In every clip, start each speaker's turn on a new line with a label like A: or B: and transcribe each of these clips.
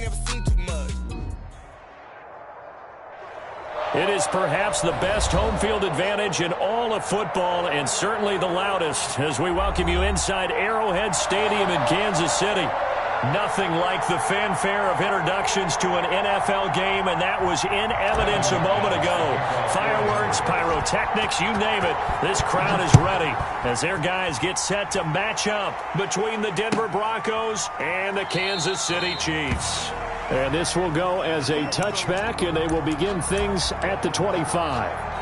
A: never seen too much.
B: It is perhaps the best home field advantage in all of football, and certainly the loudest, as we welcome you inside Arrowhead Stadium in Kansas City. Nothing like the fanfare of introductions to an NFL game, and that was in evidence a moment ago. Fireworks, pyrotechnics, you name it. This crowd is ready as their guys get set to match up between the Denver Broncos and the Kansas City Chiefs. And this will go as a touchback, and they will begin things at the 25.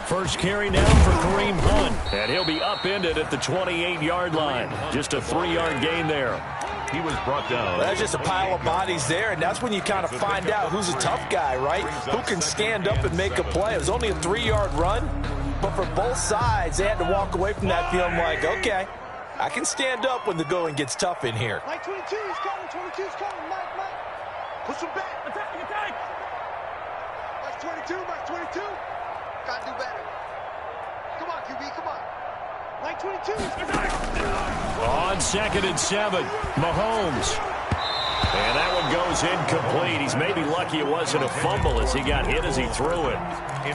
B: First carry now for Kareem Hunt, and he'll be upended at the 28-yard line. Just a 3-yard gain there.
C: He was brought down.
D: That's just a pile of bodies there, and that's when you kind of find out who's a tough guy, right? Who can stand up and make a play. It was only a 3-yard run, but for both sides, they had to walk away from that feeling like, okay, I can stand up when the going gets tough in here.
E: Mike 22 is coming, 22 is coming, Mike. Push him back. Attack. Mike 22, Mike 22. Gotta do better. Come on, QB, come on. Mike 22.
B: On 2nd and 7, Mahomes. And that one goes incomplete. He's maybe lucky it wasn't a fumble as he got hit as he threw it.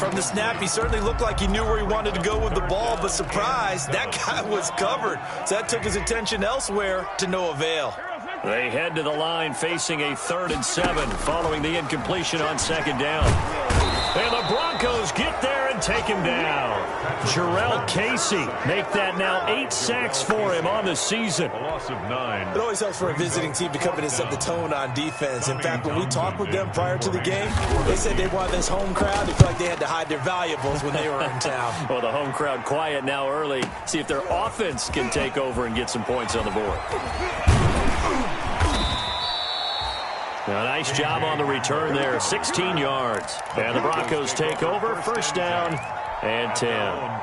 D: From the snap, he certainly looked like he knew where he wanted to go with the ball, but surprise, that guy was covered. So that took his attention elsewhere to no avail.
B: They head to the line facing a 3rd and 7 following the incompletion on 2nd down. And the Broncos get there and take him down. Jarrell Casey make that now 8 sacks for him on the season.
C: A loss of 9.
D: It always helps for a visiting team to come in and set the tone on defense. In fact, when we talked with them prior to the game, they said they wanted this home crowd. They felt like they had to hide their valuables when they were in town.
B: Well, the home crowd quiet now early. See if their offense can take over and get some points on the board. A nice job on the return there, 16 yards. And the Broncos take over, 1st down and 10.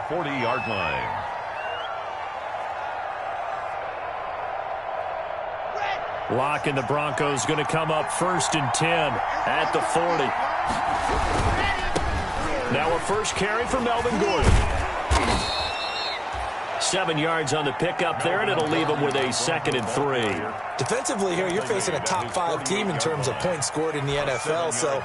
C: 40-yard line.
B: Lock and the Broncos going to come up 1st and 10 at the 40. Now a first carry for Melvin Gordon. 7 yards on the pickup there, and it'll leave him with a 2nd and 3.
D: Defensively here, you're facing a top 5 team in terms of points scored in the NFL. So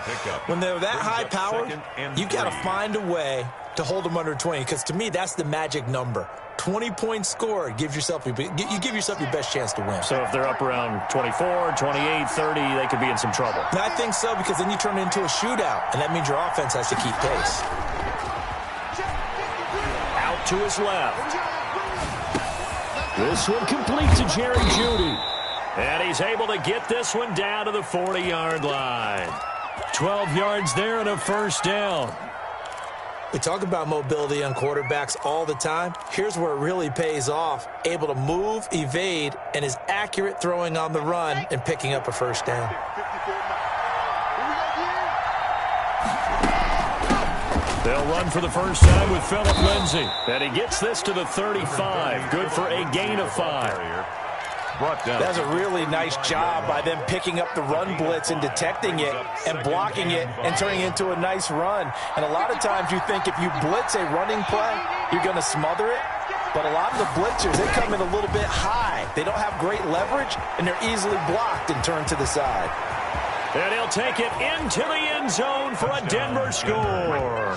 D: when they're that high-powered, you got to find a way to hold them under 20, because to me, that's the magic number. 20 points scored gives yourself you give yourself your best chance to win.
B: So if they're up around 24, 28, 30, they could be in some trouble.
D: And I think so, because then you turn it into a shootout, and that means your offense has to keep pace.
B: Out to his left. This one complete to Jerry Jeudy. And he's able to get this one down to the 40-yard line. 12 yards there and a 1st down.
D: We talk about mobility on quarterbacks all the time. Here's where it really pays off. Able to move, evade, and is accurate throwing on the run and picking up a 1st down.
B: They'll run for the first time with Phillip Lindsay. And he gets this to the 35. Good for a gain of 5.
D: That's a really nice job by them picking up the run blitz and detecting it and blocking it and turning it into a nice run. And a lot of times you think if you blitz a running play, you're going to smother it. But a lot of the blitzers, they come in a little bit high. They don't have great leverage, and they're easily blocked and turned to the side.
B: And he'll take it into the end zone for a Denver score.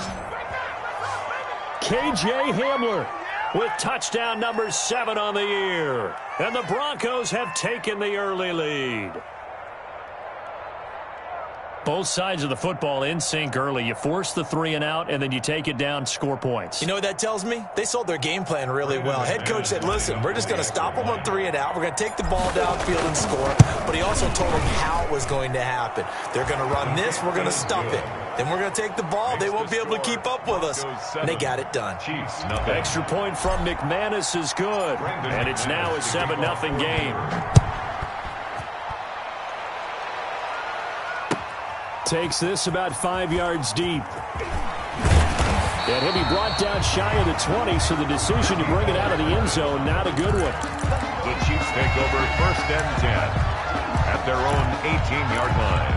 B: KJ Hamler with touchdown number 7 on the year. And the Broncos have taken the early lead. Both sides of the football in sync early. You force the 3 and out, and then you take it down, score points.
D: You know what that tells me? They sold their game plan really well. Head coach said, listen, we're just going to stop them on 3 and out. We're going to take the ball downfield and score. But he also told them how it was going to happen. They're going to run this. We're going to stuff it. Then we're going to take the ball. They won't be able to keep up with us. And they got it done.
B: Extra point from McManus is good. And it's now a 7-0 game. Takes this about 5 yards deep. And he'll be brought down shy of the 20, so the decision to bring it out of the end zone, not a good one.
C: The Chiefs take over 1st and 10 at their own 18-yard line.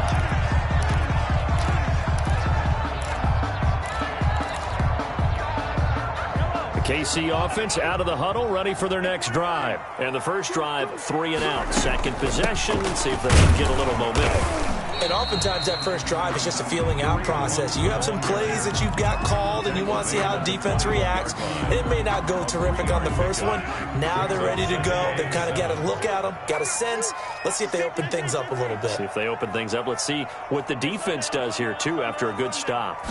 B: KC offense out of the huddle, ready for their next drive. And the first drive, 3 and out. Second possession, see if they can get a little momentum.
D: And oftentimes that first drive is just a feeling out process. You have some plays that you've got called and you want to see how the defense reacts. It may not go terrific on the first one. Now they're ready to go. They've kind of got to look at them, got a sense. Let's see if they open things up a little bit.
B: See if they open things up. Let's see what the defense does here, too, after a good stop.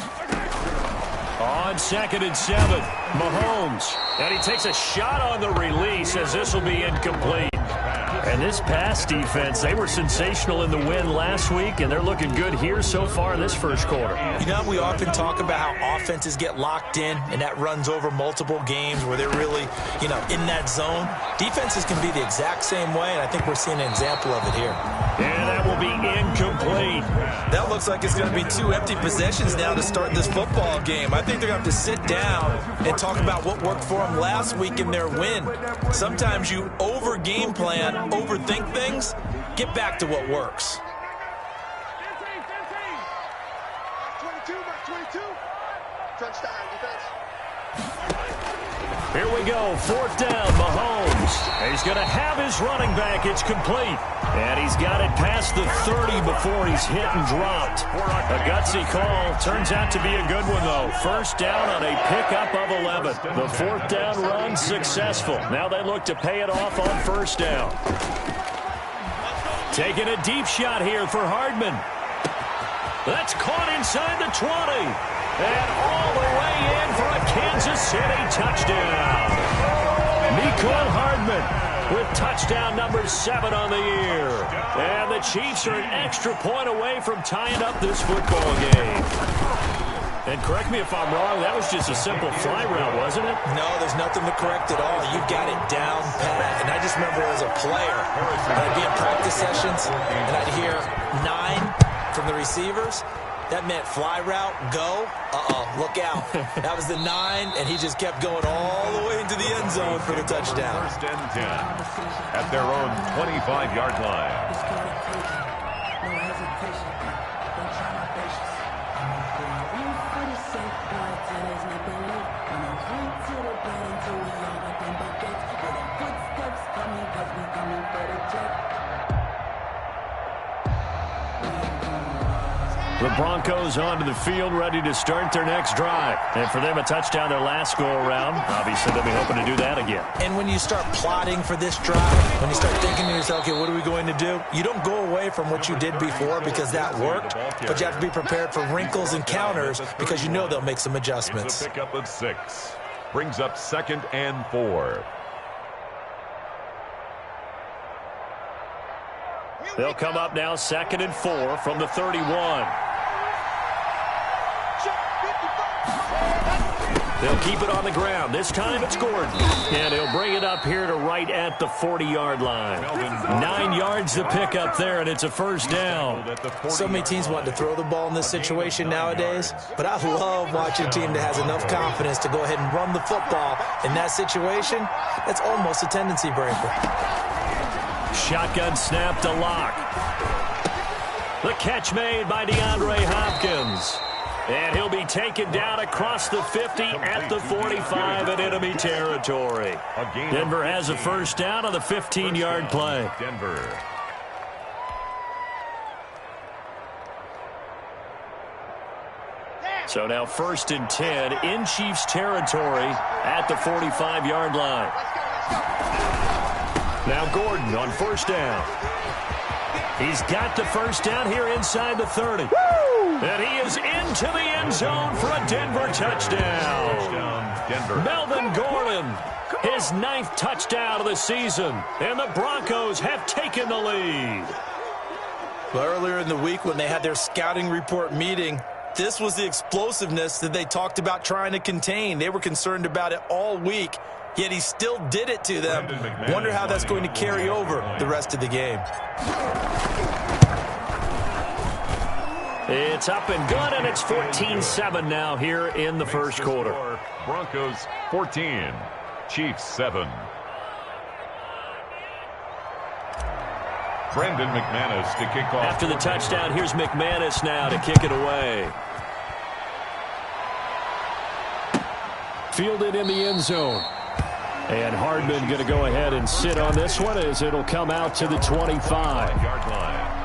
B: On 2nd and 7, Mahomes. And he takes a shot on the release as this will be incomplete. And this pass defense, they were sensational in the win last week, and they're looking good here so far in this first quarter.
D: You know, we often talk about how offenses get locked in, and that runs over multiple games where they're really, you know, in that zone. Defenses can be the exact same way, and I think we're seeing an example of it here.
B: And that will be incomplete.
D: That looks like it's going to be 2 empty possessions now to start this football game. I think they're going to have to sit down and talk about what worked for them last week in their win. Sometimes you over-game plan, overthink things. Get back to what works.
E: 22. Touchdown, defense.
B: Here we go, 4th down, Mahomes. And he's going to have his running back. It's complete. And he's got it past the 30 before he's hit and dropped. A gutsy call. Turns out to be a good one, though. First down on a pickup of 11. The 4th down run successful. Now they look to pay it off on 1st down. Taking a deep shot here for Hardman. That's caught inside the 20. And all the way in for a Kansas City touchdown. Mecole Hardman with touchdown number 7 on the year. And the Chiefs are an extra point away from tying up this football game. And correct me if I'm wrong, that was just a simple fly route, wasn't it?
D: No, there's nothing to correct at all. You've got it down pat. And I just remember as a player, I'd be in practice sessions, and I'd hear 9 from the receivers. That meant fly route, go, look out. That was the 9, and he just kept going all the way into the end zone for the touchdown.
C: 1st and 10 at their own 25-yard line.
B: The Broncos onto the field, ready to start their next drive. And for them, a touchdown their last go-around. Obviously, they'll be hoping to do that again.
D: And when you start plotting for this drive, when you start thinking to yourself, okay, what are we going to do? You don't go away from what you did before because that worked, but you have to be prepared for wrinkles and counters because you know they'll make some adjustments.
C: The pickup of 6 brings up 2nd and 4.
B: They'll come up now 2nd and 4 from the 31. They'll keep it on the ground. This time it's Gordon. And he'll bring it up here to right at the 40-yard line. 9 yards to pick up there, and it's a 1st down.
D: So many teams want to throw the ball in this situation nowadays, but I love watching a team that has enough confidence to go ahead and run the football. In that situation, that's almost a tendency breaker.
B: Shotgun snap to Locke. The catch made by DeAndre Hopkins. And he'll be taken down across the 50 at the 45 in enemy territory. Denver has a 1st down on the 15-yard play.
C: Denver.
B: So now 1st and 10 in Chiefs territory at the 45-yard line. Now Gordon on 1st down. He's got the 1st down here inside the 30. Woo! And he is into the end zone for a Denver touchdown.
C: Denver.
B: Melvin Gordon, his 9th touchdown of the season. And the Broncos have taken the lead.
D: Well, earlier in the week when they had their scouting report meeting, this was the explosiveness that they talked about trying to contain. They were concerned about it all week, yet he still did it to them. Wonder how that's going to carry over the rest of the game.
B: It's up and good, and it's 14-7 now here in the first quarter.
C: Broncos 14, Chiefs 7. Brendan McManus to kick off.
B: After the touchdown, here's McManus now to kick it away. Fielded in the end zone. And Hardman going to go ahead and sit on this one as it'll come out to the 25-yard line.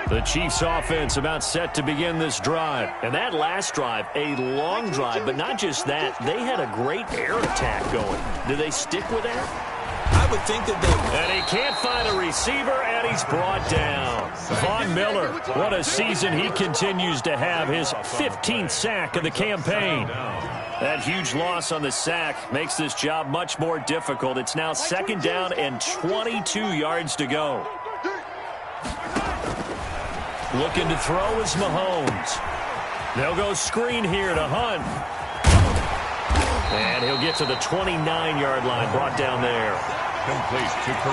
B: The Chiefs offense about set to begin this drive. And that last drive, a long drive, but not just that. They had a great air attack going. Do they stick with that?
D: I would think that they...
B: And he can't find a receiver, and he's brought down. Von Miller, what a season he continues to have. His 15th sack of the campaign. That huge loss on the sack makes this job much more difficult. It's now 2nd down and 22 yards to go. Looking to throw is Mahomes. They'll go screen here to Hunt. And he'll get to the 29-yard line, brought down there.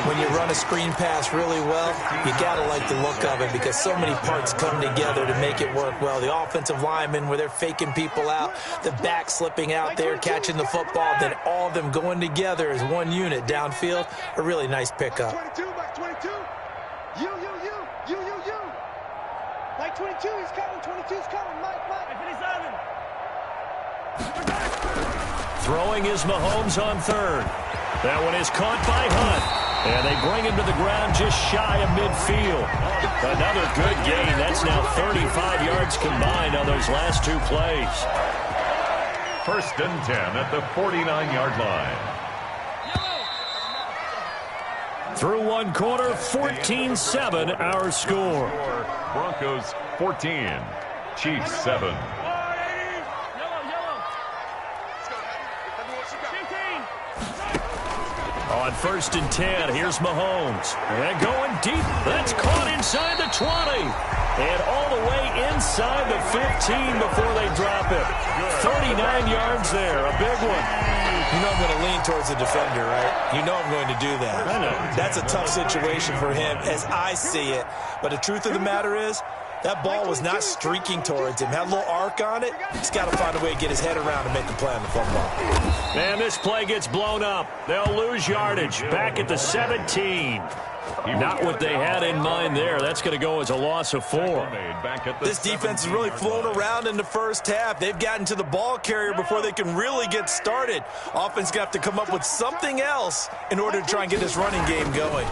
D: When you run a screen pass really well, you got to like the look of it because so many parts come together to make it work well. The offensive linemen, where they're faking people out, the back slipping out there, catching the football, then all of them going together as one unit downfield. A really nice pickup.
E: 22, back 22. You. Mike 22, he's coming. 22's coming. Mike. 57.
B: Throwing is Mahomes on 3rd. That one is caught by Hunt. And they bring him to the ground just shy of midfield. Another good gain. That's now 35 yards combined on those last 2 plays.
C: 1st and 10 at the 49-yard line.
B: Through 1 quarter, 14-7 our score.
C: Broncos 14, Chiefs 7.
B: On 1st and 10, here's Mahomes. And going deep. That's caught inside the 20. And all the way inside the 15 before they drop it. 39 yards there. A big one.
D: You know I'm going to lean towards the defender, right? You know I'm going to do that.
B: I know.
D: That's a tough situation for him as I see it. But the truth of the matter is, that ball was not streaking towards him. Had a little arc on it. He's got to find a way to get his head around and make the play on the football.
B: And this play gets blown up. They'll lose yardage. Back at the 17. Not what they had in mind there. That's going to go as a loss of 4.
D: This defense has really flown around in the first half. They've gotten to the ball carrier before they can really get started. Offense got to come up with something else in order to try and get this running game going.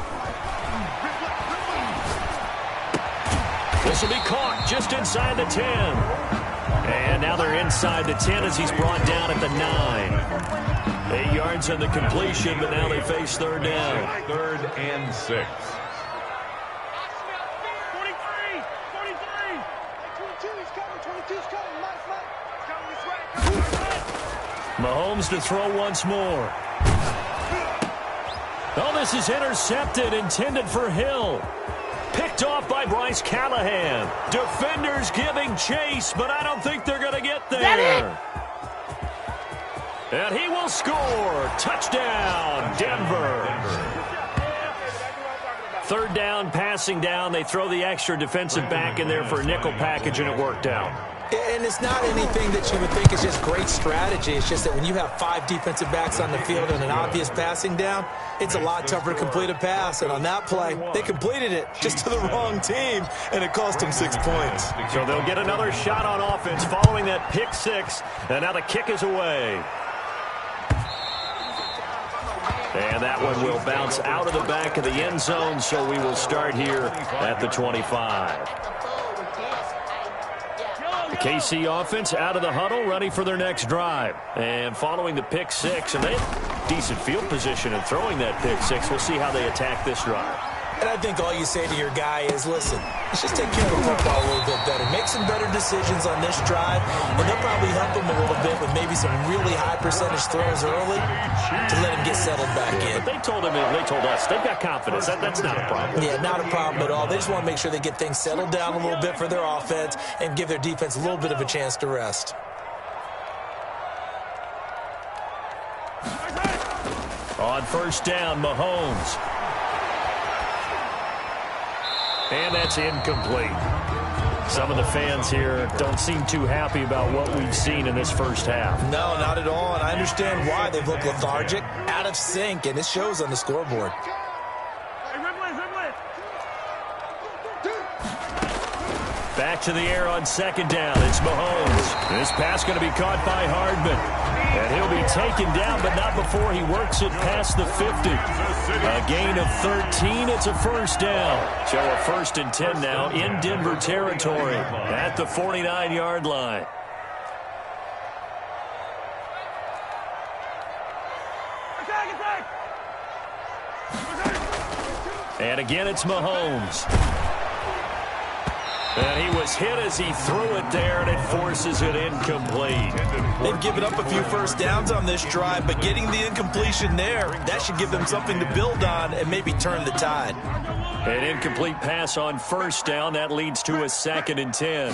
B: This will be caught just inside the 10. And now they're inside the 10 as he's brought down at the 9. 8 yards on the completion, but now they face 3rd down.
C: 3rd and 6.
E: 43. 22's coming. Mike. Coming this way.
B: Mahomes to throw once more. Oh, this is intercepted, intended for Hill. Picked off by Bryce Callahan. Defenders giving chase, but I don't think they're going to get there. And he will score. Touchdown, Denver. 3rd down, passing down. They throw the extra defensive back in there for a nickel package, and it worked out.
D: And it's not anything that you would think is just great strategy. It's just that when you have 5 defensive backs on the field and an obvious passing down, it's a lot tougher to complete a pass. And on that play, they completed it just to the wrong team, and it cost them 6 points.
B: So they'll get another shot on offense following that pick 6, and now the kick is away. And that one will bounce out of the back of the end zone, so we will start here at the 25. The KC offense out of the huddle, ready for their next drive. And following the pick 6, and they have decent field position in throwing that pick 6. We'll see how they attack this drive.
D: And I think all you say to your guy is, listen, let's just take care of the football a little bit better. Make some better decisions on this drive, and they'll probably help him a little bit with maybe some really high percentage throws early to let him get settled back in.
B: But they told us, they've got confidence. That's not a problem.
D: Yeah, not a problem at all. They just want to make sure they get things settled down a little bit for their offense and give their defense a little bit of a chance to rest.
B: On 1st down, Mahomes. And that's incomplete. Some of the fans here don't seem too happy about what we've seen in this first half.
D: No, not at all, and I understand why. They've looked lethargic, out of sync, and it shows on the scoreboard.
B: Back to the air on second down. It's Mahomes. This pass going to be caught by Hardman. And he'll be taken down, but not before he works it past the 50. A gain of 13. It's a first down. So a 1st and 10 now in Denver territory at the 49-yard line. And again, it's Mahomes. And he was hit as he threw it there, and it forces it incomplete.
D: They've given up a few first downs on this drive, but getting the incompletion there, that should give them something to build on and maybe turn the tide.
B: An incomplete pass on first down. That leads to a 2nd and 10.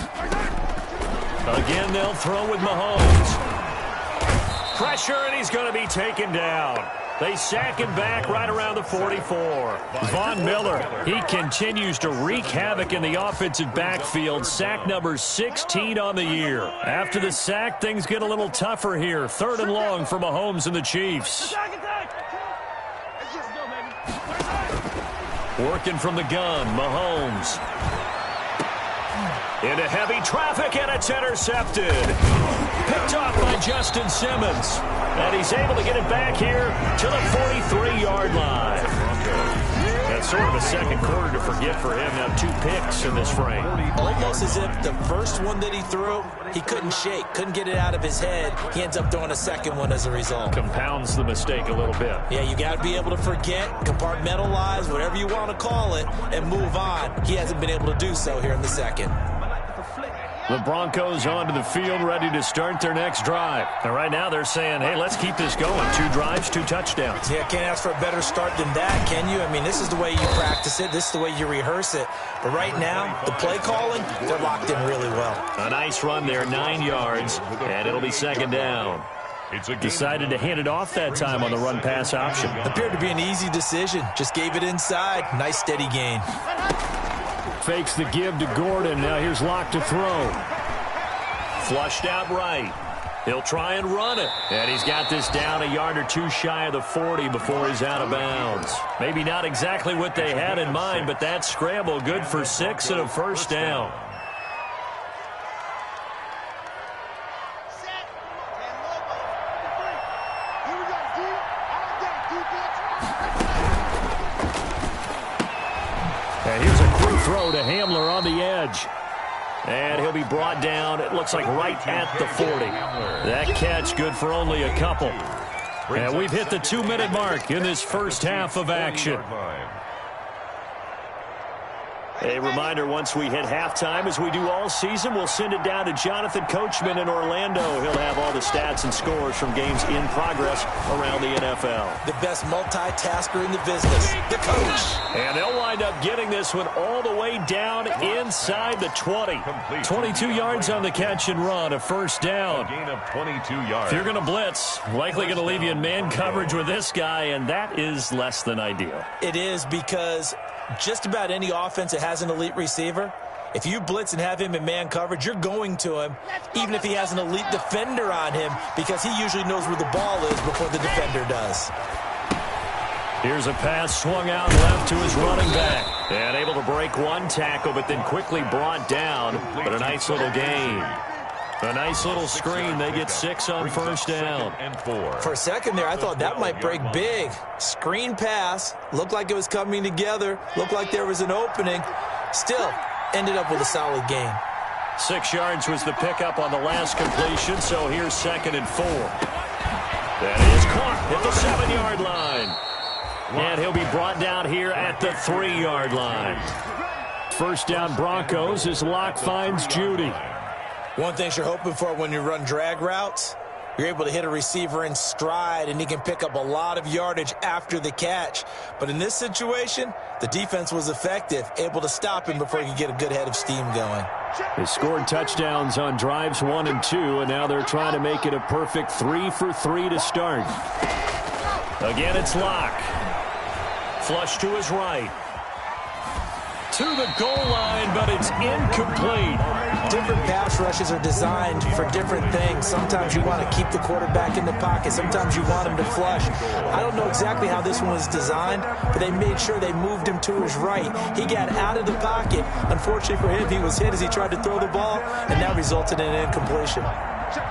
B: Again, they'll throw with Mahomes. Pressure, and he's going to be taken down. They sack him back right around the 44. Von Miller, he continues to wreak havoc in the offensive backfield. Sack number 16 on the year. After the sack, things get a little tougher here. 3rd and long for Mahomes and the Chiefs. Working from the gun, Mahomes. Into heavy traffic, and it's intercepted. Picked off by Justin Simmons. And he's able to get it back here to the 43-yard line. That's sort of a second quarter to forget for him. Now 2 picks in this frame.
D: Almost as if the first one that he threw, he couldn't shake, couldn't get it out of his head. He ends up throwing a second one as a result.
B: Compounds the mistake a little bit.
D: Yeah, you got to be able to forget, compartmentalize, whatever you want to call it, and move on. He hasn't been able to do so here in the second.
B: The Broncos onto the field, ready to start their next drive. And right now they're saying, hey, let's keep this going. 2 drives, 2 touchdowns.
D: Yeah, can't ask for a better start than that, can you? I mean, this is the way you practice it. This is the way you rehearse it. But right now, the play calling, they're locked in really well.
B: A nice run there, 9 yards, and it'll be 2nd down. Decided to hand it off that time on the run-pass option.
D: Appeared to be an easy decision. Just gave it inside. Nice, steady gain.
B: Fakes the give to Gordon. Now here's Locke to throw. Flushed out right. He'll try and run it. And he's got this down a yard or 2 shy of the 40 before he's out of bounds. Maybe not exactly what they had in mind, but that scramble good for 6 and a first down. And here's a quick throw to Hamler on the edge. And he'll be brought down, it looks like right at the 40. That catch good for only a couple. And we've hit the 2-minute mark in this first half of action. A reminder, once we hit halftime, as we do all season, we'll send it down to Jonathan Coachman in Orlando. He'll have all the stats and scores from games in progress around the NFL.
D: The best multitasker in the business, the coach.
B: And they'll wind up getting this one all the way down inside the 20. 22 yards on the catch and run, a first down.
C: Gain of 22 yards.
B: If you're going to blitz, likely going to leave you in man coverage with this guy, and that is less than ideal.
D: It is, because just about any offense that has an elite receiver, if you blitz and have him in man coverage, you're going to him, even if he has an elite defender on him, because he usually knows where the ball is before the defender does.
B: Here's a pass swung out left to his running back. And able to break 1 tackle, but then quickly brought down. But a nice little gain. A nice little screen. They get 6 on first down.
D: For a second there, I thought that might break big. Screen pass. Looked like it was coming together. Looked like there was an opening. Still, ended up with a solid gain.
B: 6 yards was the pickup on the last completion, so here's 2nd and 4. That is caught at the 7-yard line. And he'll be brought down here at the 3-yard line. First down Broncos as Locke finds Judy.
D: One thing you're hoping for when you run drag routes, you're able to hit a receiver in stride, and he can pick up a lot of yardage after the catch. But in this situation, the defense was effective, able to stop him before he could get a good head of steam going.
B: They scored touchdowns on drives 1 and 2, and now they're trying to make it a perfect 3 for 3 to start. Again, it's Locke. Flush to his right. to the goal line, but it's incomplete.
D: Different pass rushes are designed for different things. Sometimes you want to keep the quarterback in the pocket. Sometimes you want him to flush. I don't know exactly how this one was designed, but they made sure they moved him to his right. He got out of the pocket. Unfortunately for him, he was hit as he tried to throw the ball, and that resulted in an incompletion.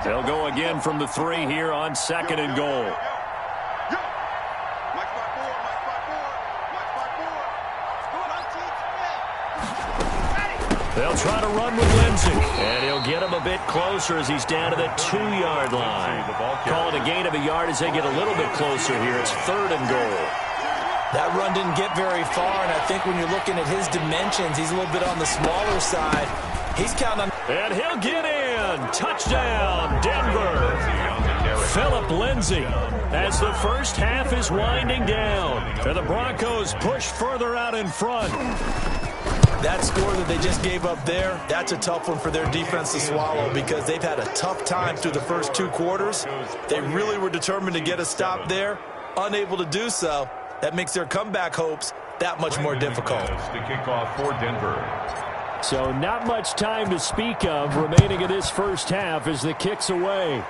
B: They'll go again from the 3 here on 2nd and goal. They'll try to run with Lindsey, and he'll get him a bit closer as he's down to the 2-yard line. Call it a gain of a yard as they get a little bit closer here. It's 3rd and goal.
D: That run didn't get very far, and I think when you're looking at his dimensions, he's a little bit on the smaller side. He's counting on...
B: And he'll get in. Touchdown, Denver. Phillip Lindsay as the first half is winding down. And the Broncos push further out in front.
D: That score that they just gave up there, that's a tough one for their defense to swallow because they've had a tough time through the first 2 quarters. They really were determined to get a stop there, unable to do so. That makes their comeback hopes that much more difficult.
C: The kickoff for Denver.
B: So not much time to speak of remaining in this first half as the kick's away.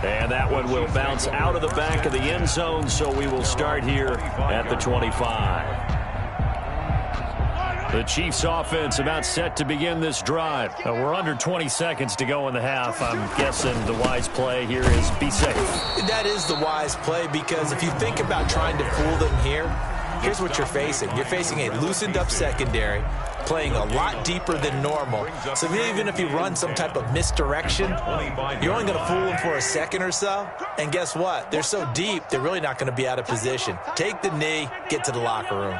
B: And that one will bounce out of the back of the end zone, so we will start here at the 25. The Chiefs offense about set to begin this drive. We're under 20 seconds to go in the half. I'm guessing the wise play here is be safe.
D: That is the wise play because if you think about trying to fool them here, here's what you're facing. You're facing a loosened up secondary, playing a lot deeper than normal. So even if you run some type of misdirection, you're only going to fool them for a second or so. And guess what? They're so deep, they're really not going to be out of position. Take the knee, get to the locker room.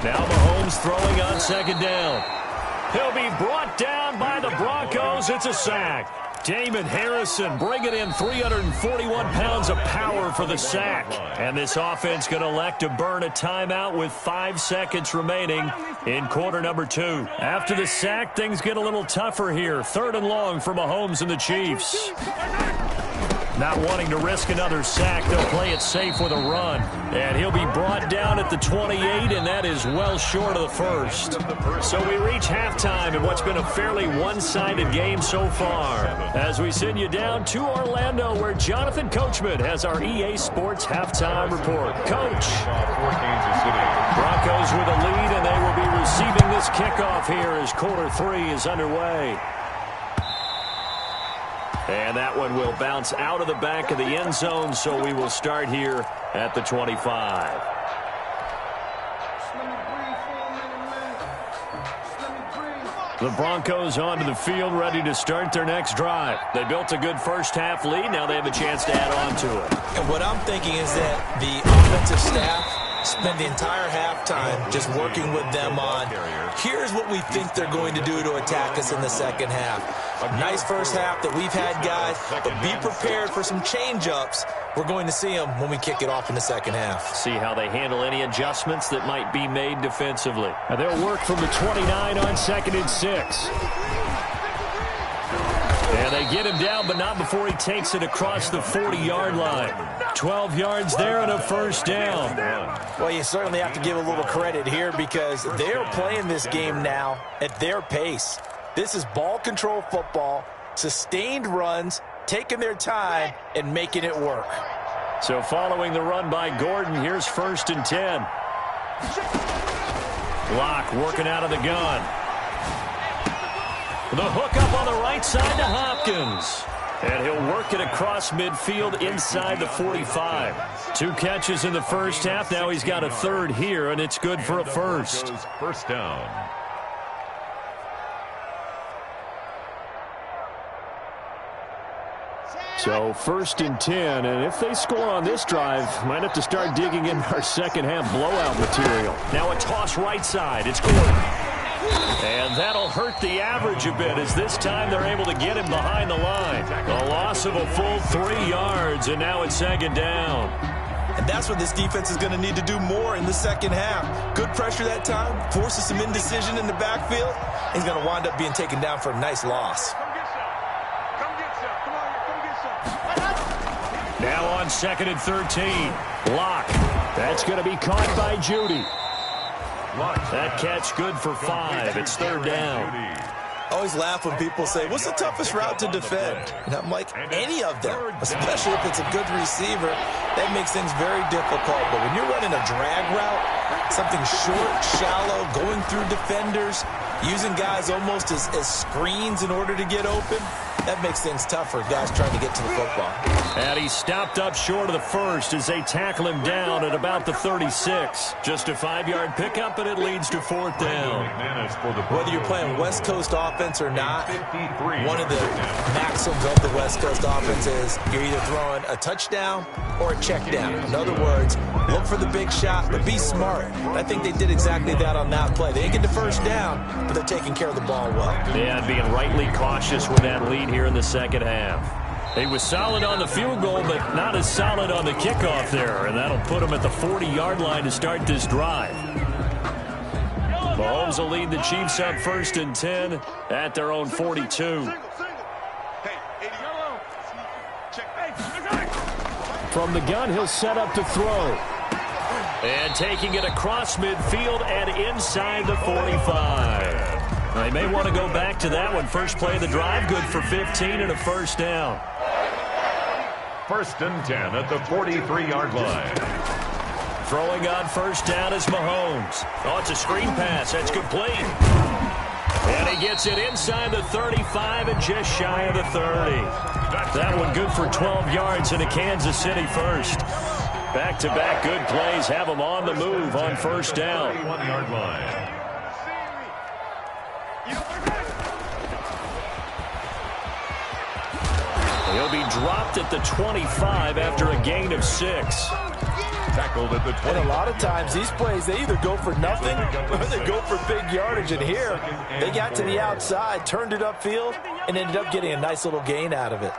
B: Now Mahomes throwing on 2nd down. He'll be brought down by the Broncos. It's a sack. Damon Harrison bringing in 341 pounds of power for the sack. And this offense going to elect to burn a timeout with 5 seconds remaining in quarter number 2. After the sack, things get a little tougher here. 3rd and long for Mahomes and the Chiefs. Not wanting to risk another sack, they'll play it safe with a run. And he'll be brought down at the 28, and that is well short of the first. So we reach halftime in what's been a fairly one-sided game so far. As we send you down to Orlando, where Jonathan Coachman has our EA Sports Halftime Report. Coach. Broncos with a lead, and they will be receiving this kickoff here as quarter 3 is underway. And that one will bounce out of the back of the end zone, so we will start here at the 25. The Broncos onto the field, ready to start their next drive. They built a good first half lead. Now they have a chance to add on to it.
D: And what I'm thinking is that the offensive staff spend the entire halftime just working with them on, here's what we think they're going to do to attack us in the second half. A nice first half that we've had, guys, but be prepared for some change-ups. We're going to see them when we kick it off in the second half.
B: See how they handle any adjustments that might be made defensively. Now they'll work from the 29 on 2nd and 6. And they get him down, but not before he takes it across the 40-yard line. 12 yards there and a first down.
D: Well, you certainly have to give a little credit here because they're playing this game now at their pace. This is ball control football, sustained runs, taking their time and making it work.
B: So following the run by Gordon, here's 1st and 10. Locke working out of the gun. The hook up on the right side to Hopkins. And he'll work it across midfield inside the 45. 2 catches in the first half. Now he's got a 3rd here, and it's good for a first.
C: First down.
B: So 1st and 10, and if they score on this drive, might have to start digging in our second half blowout material. Now a toss right side. It's Gordon. And that'll hurt the average a bit as this time they're able to get him behind the line. A loss of a full 3 yards, and now it's 2nd down.
D: And that's what this defense is going to need to do more in the second half. Good pressure that time, forces some indecision in the backfield. He's going to wind up being taken down for a nice loss.
B: Now on 2nd and 13. Locke That's going to be caught by Judy. That catch good for 5. It's third down.
D: I always laugh when people say, what's the toughest route to defend? And I'm like, any of them, especially if it's a good receiver. That makes things very difficult. But when you're running a drag route, something short, shallow, going through defenders, using guys almost as screens in order to get open, that makes things tough for guys trying to get to the football.
B: And he stopped up short of the first as they tackle him down at about the 36. Just a 5-yard pickup, and it leads to fourth down.
D: Whether you're playing West Coast offense or not, one of the maxims of the West Coast offense is you're either throwing a touchdown or a check down. In other words, look for the big shot, but be smart. I think they did exactly that on that play. They didn't get the first down, but they're taking care of the ball well.
B: Yeah, being rightly cautious with that lead here in the second half. He was solid on the field goal, but not as solid on the kickoff there, and that'll put him at the 40-yard line to start this drive. Mahomes will lead the Chiefs up 1st and 10 at their own 42. From the gun, he'll set up to throw. And taking it across midfield and inside the 45. They may want to go back to that one. First play of the drive, good for 15 and a first down.
C: 1st and 10 at the 43-yard line.
B: Throwing on first down is Mahomes. Oh, it's a screen pass. That's complete. And he gets it inside the 35 and just shy of the 30. That one good for 12 yards in a Kansas City first. Back-to-back good plays have him on the move on first down.
C: 1-yard line.
B: He'll be dropped at the 25 after a gain of 6.
C: Tackled at the 20.
D: And a lot of times these plays, they either go for nothing or they go for big yardage. And here, they got to the outside, turned it upfield, and ended up getting a nice little gain out of it.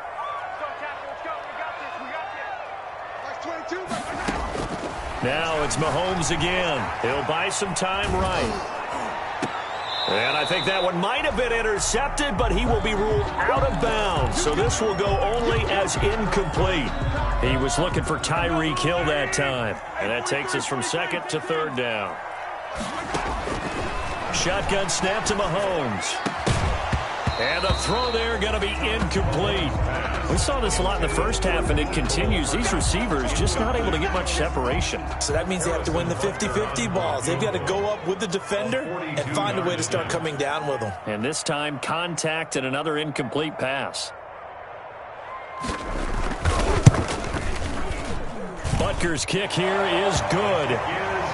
B: Now it's Mahomes again. He'll buy some time right. And I think that one might have been intercepted, but he will be ruled out of bounds. So this will go only as incomplete. He was looking for Tyreek Hill that time. And that takes us from 2nd to 3rd down. Shotgun snap to Mahomes. And the throw there going to be incomplete. We saw this a lot in the first half, and it continues. These receivers just not able to get much separation.
D: So that means they have to win the 50-50 balls. They've got to go up with the defender and find a way to start coming down with them.
B: And this time, contact and another incomplete pass. Butker's kick here is good.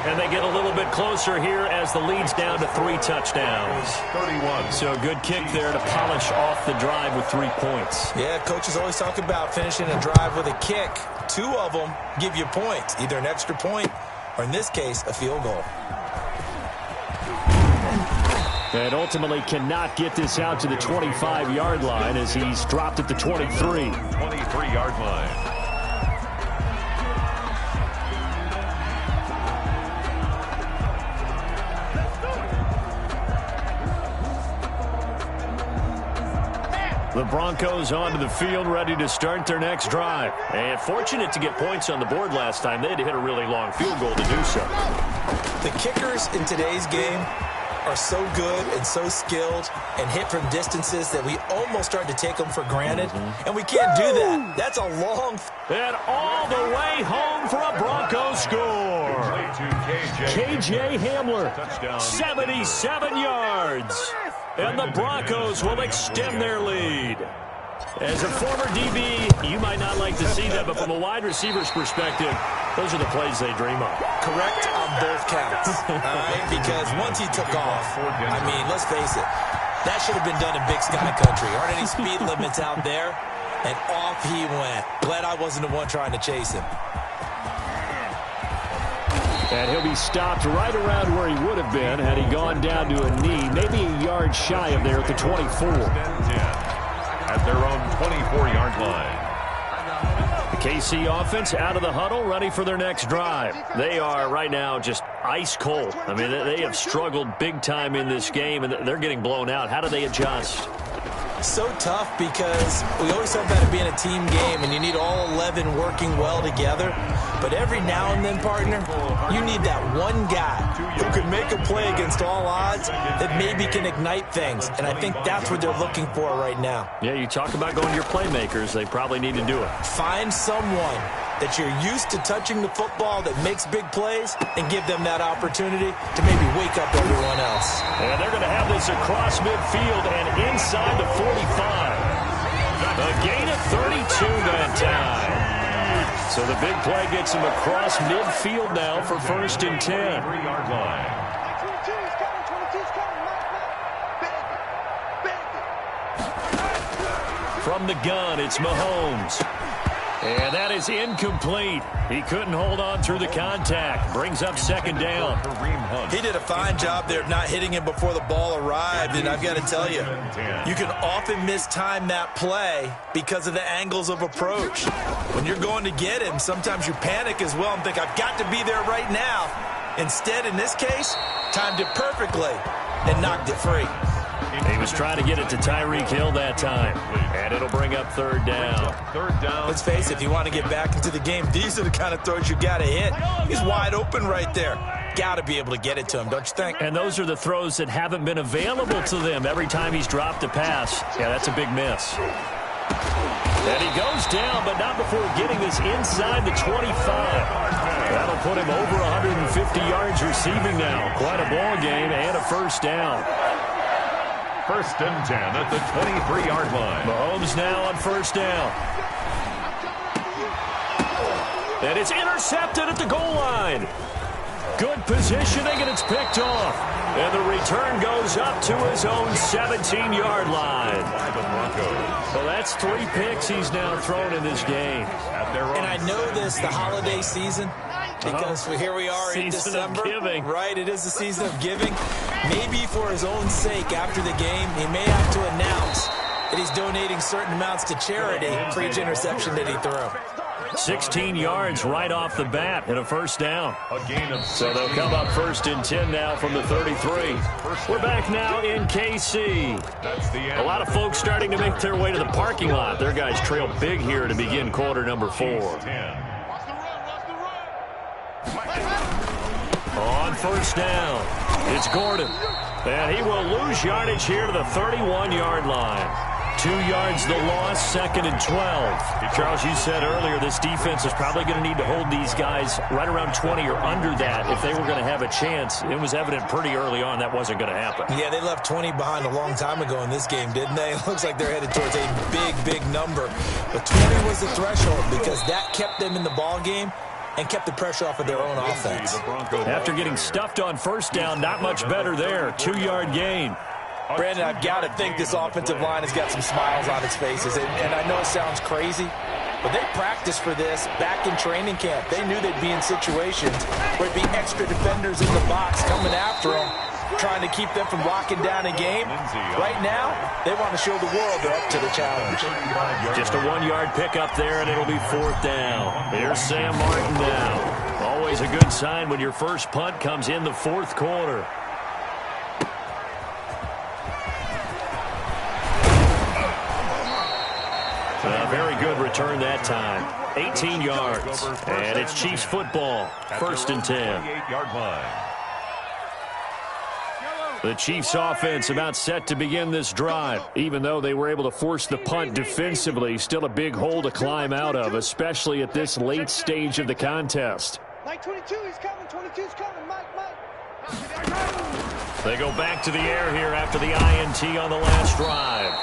B: And they get a little bit closer here as the lead's down to 3 touchdowns.
C: 31.
B: So a good kick there to polish off the drive with 3 points.
D: Yeah, coaches always talk about finishing a drive with a kick. 2 of them give you points, either an extra point or, in this case, a field goal.
B: And ultimately cannot get this out to the 25-yard line as he's dropped at the 23.
C: 23-yard line.
B: The Broncos onto the field, ready to start their next drive. And fortunate to get points on the board last time. They had to hit a really long field goal to do so.
D: The kickers in today's game are so good and so skilled and hit from distances that we almost start to take them for granted. And we can't do that. That's a long...
B: And all the way home for a Broncos score. KJ Hamler, 77 yards. And the Broncos will extend their lead. As a former DB, you might not like to see that, but from a wide receiver's perspective, those are the plays they dream of.
D: Correct on both counts, all right? Because once he took off, I mean, let's face it, that should have been done in Big Sky Country. Aren't any speed limits out there? And off he went. Glad I wasn't the one trying to chase him.
B: And he'll be stopped right around where he would have been had he gone down to a knee, maybe a yard shy of there at the 24.
C: At their own 24-yard line.
B: The KC offense out of the huddle, ready for their next drive. They are right now just ice cold. I mean, they have struggled big time in this game, and they're getting blown out. How do they adjust?
D: So tough because we always talk about it being a team game and you need all 11 working well together. But every now and then, partner, you need that one guy who can make a play against all odds that maybe can ignite things. And I think that's what they're looking for right now.
B: Yeah, you talk about going to your playmakers. They probably need to do it.
D: Find someone that you're used to touching the football that makes big plays and give them that opportunity to maybe wake up everyone else.
B: And they're going to have this across midfield and inside the 45. A gain of 32 that time. So the big play gets him across midfield now for 1st and 10.
C: 3-yard line.
E: 22's coming, 22's coming.
B: From the gun, it's Mahomes. And that is incomplete. He couldn't hold on through the contact. Brings up 2nd down.
D: He did a fine job there of not hitting him before the ball arrived, and I've got to tell you, you can often mistime that play because of the angles of approach. When you're going to get him, sometimes you panic as well and think, I've got to be there right now. Instead, in this case, timed it perfectly and knocked it free.
B: He was trying to get it to Tyreek Hill that time. And it'll bring up 3rd down.
C: 3rd down.
D: Let's face it, if you want to get back into the game, these are the kind of throws you got to hit. He's wide open right there. Got to be able to get it to him, don't you think?
B: And those are the throws that haven't been available to them every time he's dropped a pass. Yeah, that's a big miss. And he goes down, but not before getting this inside the 25. That'll put him over 150 yards receiving now. Quite a ball game and a 1st down.
C: 1st and 10 at the 23-yard line.
B: Mahomes now on 1st down. And it's intercepted at the goal line. Good positioning, and it's picked off. And the return goes up to his own 17-yard line. Well, that's 3 picks he's now thrown in this game.
D: And I know this, the holiday season, because here we are in December.
B: Season of giving.
D: Right, it is the season of giving. Maybe for his own sake after the game, he may have to announce that he's donating certain amounts to charity for each interception that he threw.
B: 16 yards right off the bat and a 1st down. So they'll come up 1st and 10 now from the 33. We're back now in KC. A lot of folks starting to make their way to the parking lot. Their guys trail big here to begin quarter number 4. On 1st down, it's Gordon. And he will lose yardage here to the 31-yard line. 2 yards the loss, 2nd and 12. Charles, you said earlier this defense is probably going to need to hold these guys right around 20 or under that if they were going to have a chance. It was evident pretty early on that wasn't going to happen.
D: Yeah, they left 20 behind a long time ago in this game, didn't they? It looks like they're headed towards a big, big number. But 20 was the threshold because that kept them in the ball game and kept the pressure off of their own offense.
B: After getting stuffed on 1st down, not much better there. 2-yard gain.
D: Brandon, I've got to think this offensive line has got some smiles on its faces. And I know it sounds crazy, but they practiced for this back in training camp. They knew they'd be in situations where it'd be extra defenders in the box coming after them, trying to keep them from locking down a game. Right now, they want to show the world they're up to the challenge.
B: Just a 1-yard pickup there, and it'll be 4th down. Here's Sam Martin now. Always a good sign when your first punt comes in the 4th quarter. A very good return that time. 18 yards. And it's Chiefs football. 1st and 10. The Chiefs offense about set to begin this drive. Even though they were able to force the punt defensively, still a big hole to climb out of, especially at this late stage of the contest.
E: Mike 22, he's coming. 22's coming. Mike.
B: They go back to the air here after the INT on the last drive.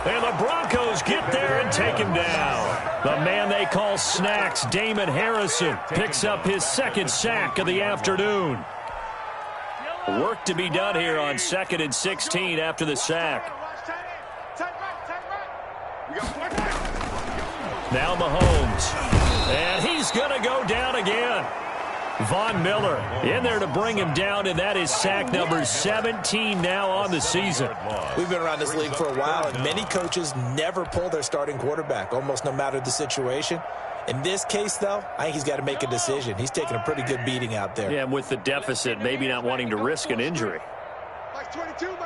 B: And the Broncos get there and take him down. The man they call Snacks, Damon Harrison, picks up his 2nd sack of the afternoon. Work to be done here on 2nd and 16 after the sack. Now Mahomes. And he's going to go down again. Von Miller in there to bring him down, and that is sack number 17 now on the season.
D: We've been around this league for a while, and many coaches never pull their starting quarterback, almost no matter the situation. In this case, though, I think he's got to make a decision. He's taking a pretty good beating out there.
B: Yeah, and with the deficit, maybe not wanting to risk an injury.
E: Mike 22. I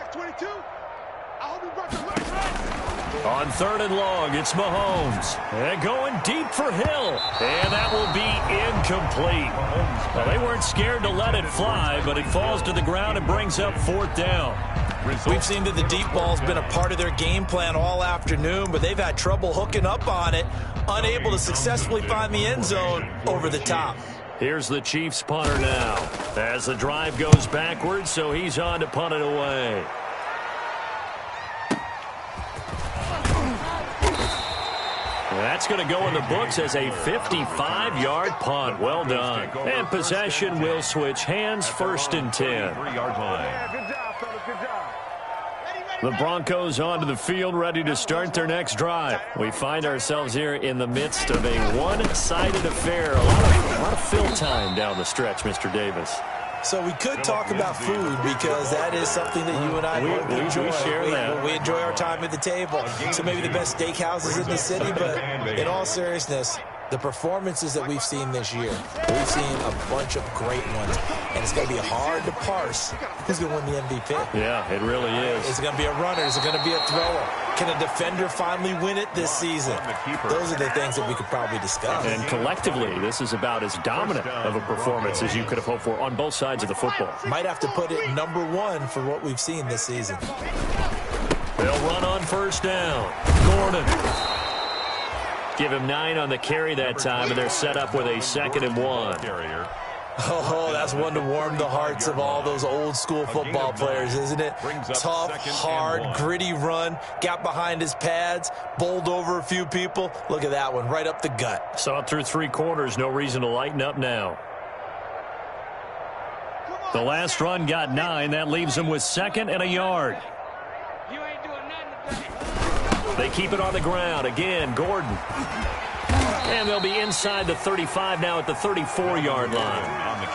E: hope he brought the right.
B: On 3rd and long, it's Mahomes. And going deep for Hill. And that will be incomplete. Well, they weren't scared to let it fly, but it falls to the ground and brings up 4th down.
D: We've seen that the deep ball's been a part of their game plan all afternoon, but they've had trouble hooking up on it, unable to successfully find the end zone over the top.
B: Here's the Chiefs punter now as the drive goes backwards, so he's on to punt it away. That's going to go in the books as a 55-yard punt. Well done. And possession will switch hands, 1st and 10.
C: 3-yard line.
E: Good job, fellas. Good job.
B: The Broncos onto the field, ready to start their next drive. We find ourselves here in the midst of a one-sided affair. A lot of fill time down the stretch, Mr. Davis.
D: So we could talk about food because that is something that you and I both enjoy.
B: We share that.
D: We enjoy our time at the table. So maybe the best steakhouses in the city, but in all seriousness, the performances that we've seen this year, we've seen a bunch of great ones, and it's going to be hard to parse who's going to win the MVP.
B: Yeah, it really is.
D: Is it going to be a runner? Is it going to be a thrower? Can a defender finally win it this season? Those are the things that we could probably discuss.
B: And collectively, this is about as dominant of a performance as you could have hoped for on both sides of the football.
D: Might have to put it #1 for what we've seen this season.
B: They'll run on 1st down. Gordon. Give him 9 on the carry that time, and they're set up with a 2nd and 1.
D: Oh, that's one to warm the hearts of all those old school football players, isn't it? Tough, hard, gritty run, got behind his pads, bowled over a few people. Look at that one, right up the gut.
B: Saw it through 3 quarters, no reason to lighten up now. The last run got 9. That leaves him with 2nd and a yard.
E: You ain't doing nothing today.
B: They keep it on the ground. Again, Gordon. And they'll be inside the 35 now at the 34-yard line.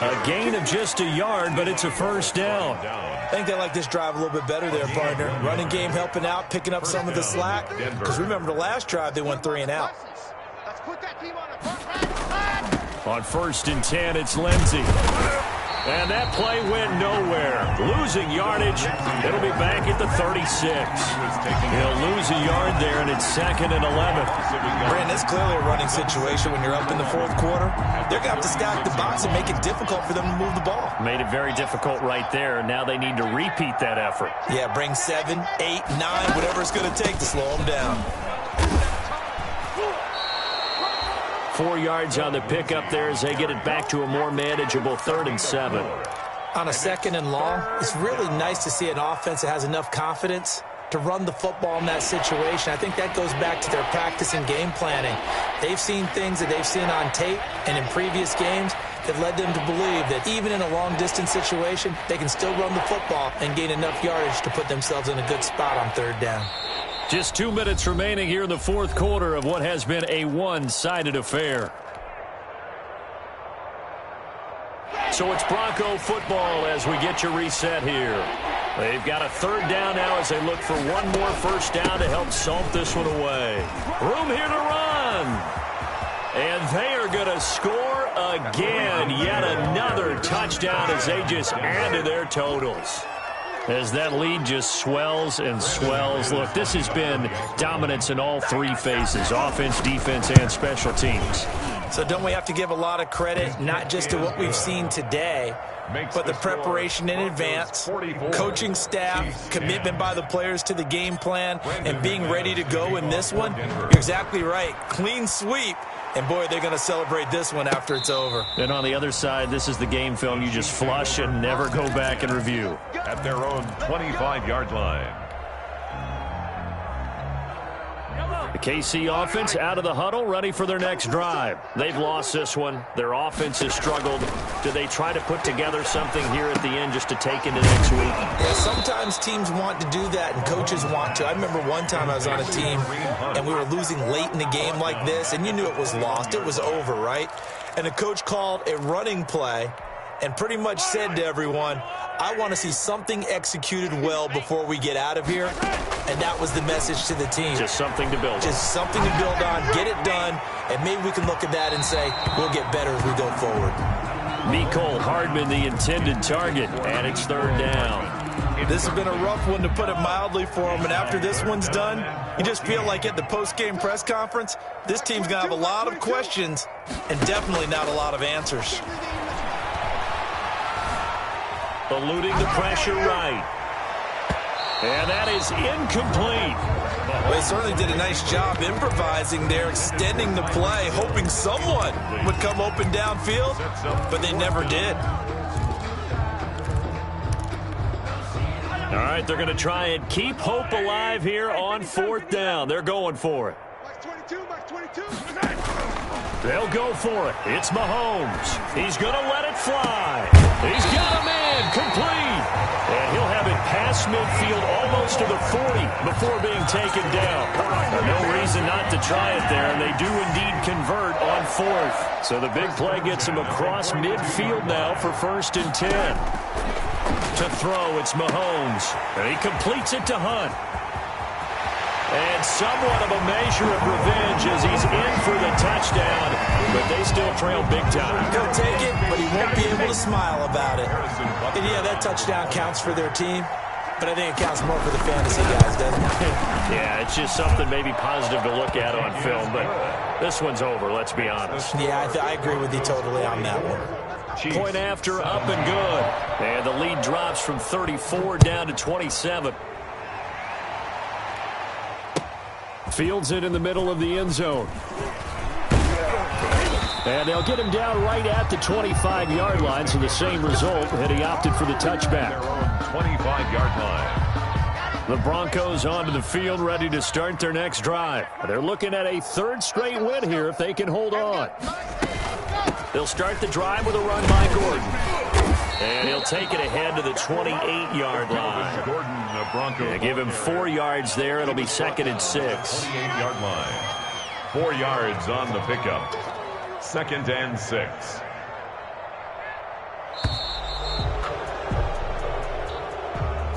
B: A gain of just a yard, but it's a 1st down.
D: I think they like this drive a little bit better there, partner. Running game helping out, picking up some of the slack. Because remember the last drive, they went 3 and out.
E: Let's put that team on the front.
B: On 1st and 10, it's Lindsey. And that play went nowhere. Losing yardage. It'll be back at the 36. He'll lose a yard there, and it's 2nd and 11.
D: Brandon, it's clearly a running situation when you're up in the 4th quarter. They're going to have to stack the box and make it difficult for them to move the ball.
B: Made it very difficult right there. Now they need to repeat that effort.
D: Yeah, bring 7, 8, 9, whatever it's going to take to slow them down.
B: 4 yards on the pickup there as they get it back to a more manageable 3rd and 7.
D: On a 2nd and long, it's really nice to see an offense that has enough confidence to run the football in that situation. I think that goes back to their practice and game planning. They've seen things that they've seen on tape and in previous games that led them to believe that even in a long-distance situation, they can still run the football and gain enough yardage to put themselves in a good spot on 3rd down.
B: Just 2 minutes remaining here in the 4th quarter of what has been a one-sided affair. So it's Bronco football as we get your reset here. They've got a 3rd down now as they look for one more 1st down to help salt this one away. Room here to run. And they are going to score again. Yet another touchdown as they just add to their totals. As that lead just swells and swells. Look, this has been dominance in all 3 phases, offense, defense, and special teams.
D: So don't we have to give a lot of credit, not just to what we've seen today, but the preparation in advance, coaching staff, commitment by the players to the game plan, and being ready to go in this one? You're exactly right. Clean sweep. And, boy, they're going to celebrate this one after it's over.
B: And on the other side, this is the game film you just flush and never go back and review.
C: At their own 25-yard line.
B: The KC offense out of the huddle, ready for their next drive. They've lost this one. Their offense has struggled. Do they try to put together something here at the end just to take into next week?
D: Yeah, sometimes teams want to do that and coaches want to. I remember one time I was on a team and we were losing late in the game like this, and you knew it was lost. It was over, right? And the coach called a running play and pretty much said to everyone, I want to see something executed well before we get out of here. And that was the message to the team.
B: Just something to build on.
D: Just something to build on, get it done, and maybe we can look at that and say, we'll get better as we go forward.
B: Mecole Hardman, the intended target, and it's 3rd down.
D: This has been a rough one, to put it mildly, for him. And after this one's done, you just feel like at the post-game press conference, this team's going to have a lot of questions and definitely not a lot of answers.
B: Eluding the pressure right. And that is incomplete.
D: Well, they certainly did a nice job improvising there, extending the play, hoping someone would come open downfield, but they never did.
B: All right, they're going to try and keep hope alive here on 4th down. They're going for it. They'll go for it. It's Mahomes. He's going to let it fly. He's got a man complete. And he'll have it past midfield almost to the 40 before being taken down. No reason not to try it there, and they do indeed convert on 4th. So the big play gets him across midfield now for 1st and 10. To throw, it's Mahomes. And he completes it to Hunt. And somewhat of a measure of revenge as he's in for the touchdown, but they still trail big time.
D: He'll take it, but he won't be able to smile about it. And yeah, that touchdown counts for their team, but I think it counts more for the fantasy guys, doesn't it?
B: Yeah, it's just something maybe positive to look at on film, but this one's over, let's be honest.
D: Yeah, I agree with you totally on that one.
B: Point after, up and good. And the lead drops from 34 down to 27. Fields it in the middle of the end zone. And they'll get him down right at the 25-yard line, so the same result, and he opted for the touchback.
C: Their own 25-yard line.
B: The Broncos onto the field, ready to start their next drive. They're looking at a 3rd straight win here if they can hold on. They'll start the drive with a run by Gordon. And he'll take it ahead to the 28-yard line.
C: Gordon, the Broncos.
B: They give him 4 yards there. It'll be 2nd and 6.
C: 28-yard line. 4 yards on the pickup. 2nd and 6.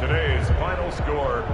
C: Today's final score.